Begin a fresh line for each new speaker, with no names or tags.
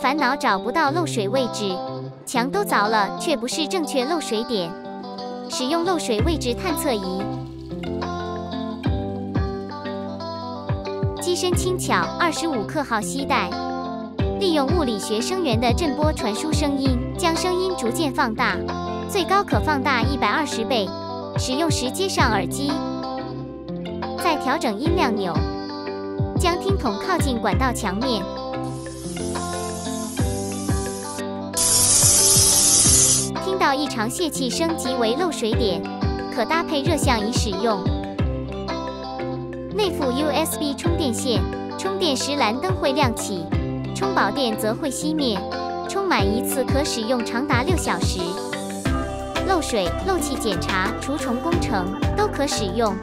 烦恼找不到漏水位置，墙都凿了，却不是正确漏水点。使用漏水位置探测仪。机身轻巧，25克号携带。利用物理学声源的震波传输声音，将声音逐渐放大，最高可放大120倍。使用时接上耳机，再调整音量钮，将听筒靠近管道墙面。听到异常泄气声即为漏水点，可搭配热像仪使用。内附 USB 充电线，充电时蓝灯会亮起，充饱电则会熄灭。充满一次可使用长达6小时。漏水、漏气检查、除虫工程都可使用。